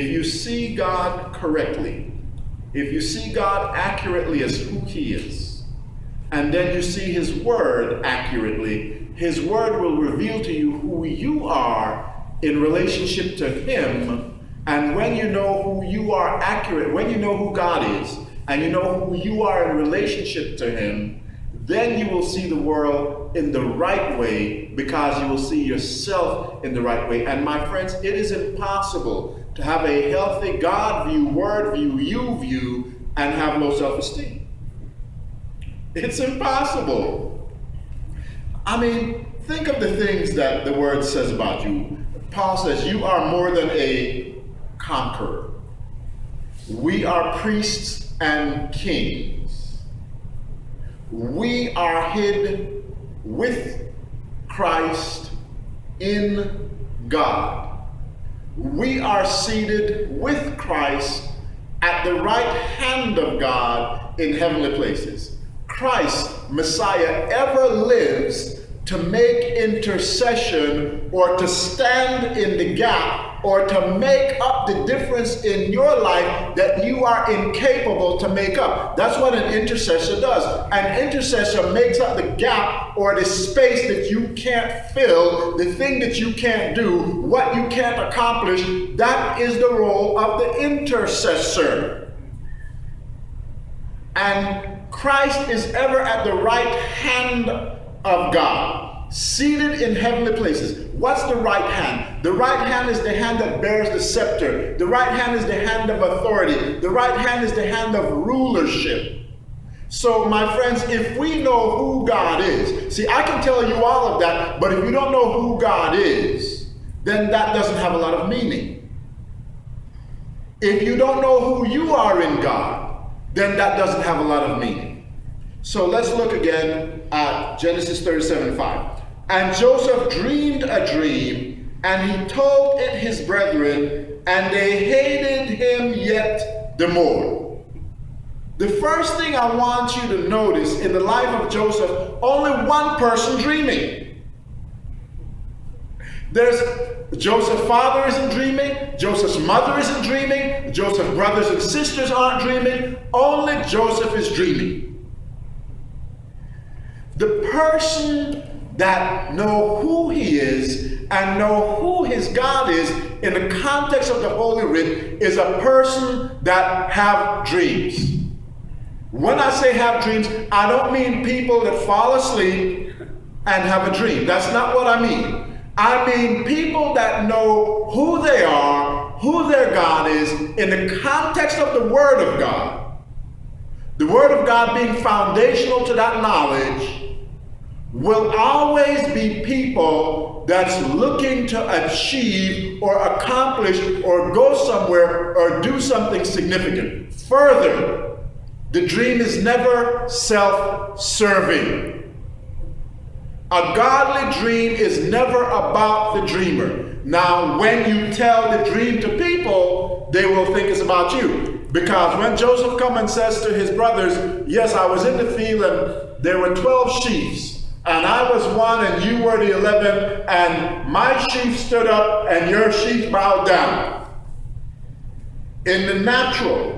If you see God correctly, if you see God accurately as who he is, and then you see his word accurately, his word will reveal to you who you are in relationship to him. And when you know who you are accurate, when you know who God is, and you know who you are in relationship to him, then you will see the world in the right way, because you will see yourself in the right way. And my friends, it is impossible to have a healthy God view, word view, you view, and have low self-esteem. It's impossible. I mean, think of the things that the word says about you. Paul says, you are more than a conqueror. We are priests and kings. We are hid with Christ in God. We are seated with Christ at the right hand of God in heavenly places. Christ, Messiah, ever lives to make intercession or to stand in the gap or to make up the difference in your life that you are incapable to make up. That's what an intercessor does. An intercessor makes up the gap or the space that you can't fill, the thing that you can't do, what you can't accomplish. That is the role of the intercessor. And Christ is ever at the right hand of God, seated in heavenly places. What's the right hand? The right hand is the hand that bears the scepter. The right hand is the hand of authority. The right hand is the hand of rulership. So, my friends, if we know who God is, see, I can tell you all of that, but if you don't know who God is, then that doesn't have a lot of meaning. If you don't know who you are in God, then that doesn't have a lot of meaning. So let's look again at Genesis 37:5. And Joseph dreamed a dream, and he told it his brethren, and they hated him yet the more. The first thing I want you to notice in the life of Joseph, only one person dreaming. There's Joseph's father isn't dreaming, Joseph's mother isn't dreaming, Joseph's brothers and sisters aren't dreaming, only Joseph is dreaming. The person that know who he is and know who his God is in the context of the Holy Writ is a person that have dreams. When I say have dreams, I don't mean people that fall asleep and have a dream. That's not what I mean. I mean people that know who they are, who their God is in the context of the Word of God. The Word of God being foundational to that knowledge will always be people that's looking to achieve or accomplish or go somewhere or do something significant. Further, the dream is never self-serving. A godly dream is never about the dreamer. Now, when you tell the dream to people, they will think it's about you. Because when Joseph comes and says to his brothers, yes, I was in the field and there were 12 sheaves. And I was one and you were the 11, and my sheep stood up and your sheep bowed down. In the natural,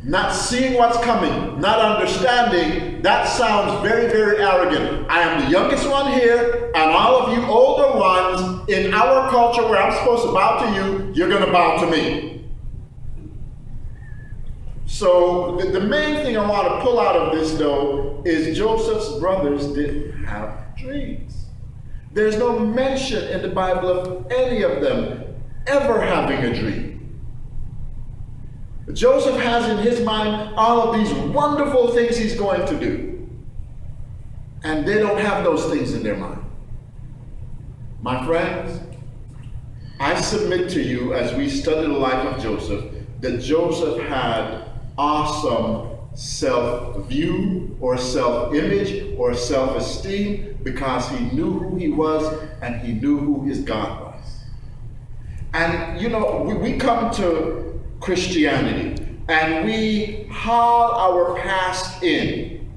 not seeing what's coming, not understanding, that sounds very, very arrogant. I am the youngest one here, and all of you older ones in our culture where I'm supposed to bow to you, you're going to bow to me. So the main thing I want to pull out of this, though, is Joseph's brothers didn't have dreams. There's no mention in the Bible of any of them ever having a dream. Joseph has in his mind all of these wonderful things he's going to do. And they don't have those things in their mind. My friends, I submit to you as we study the life of Joseph, that Joseph had awesome self-view or self-image or self-esteem because he knew who he was and he knew who his God was. And you know, we come to Christianity and we haul our past in.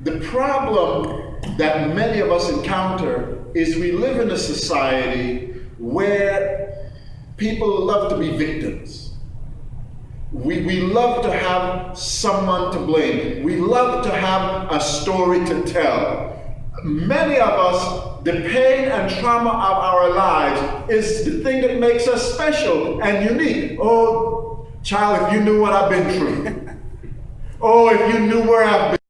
The problem that many of us encounter is we live in a society where People love to be victims. We love to have someone to blame. We love to have a story to tell. Many of us, the pain and trauma of our lives is the thing that makes us special and unique. Oh, child, if you knew what I've been through. Oh, if you knew where I've been.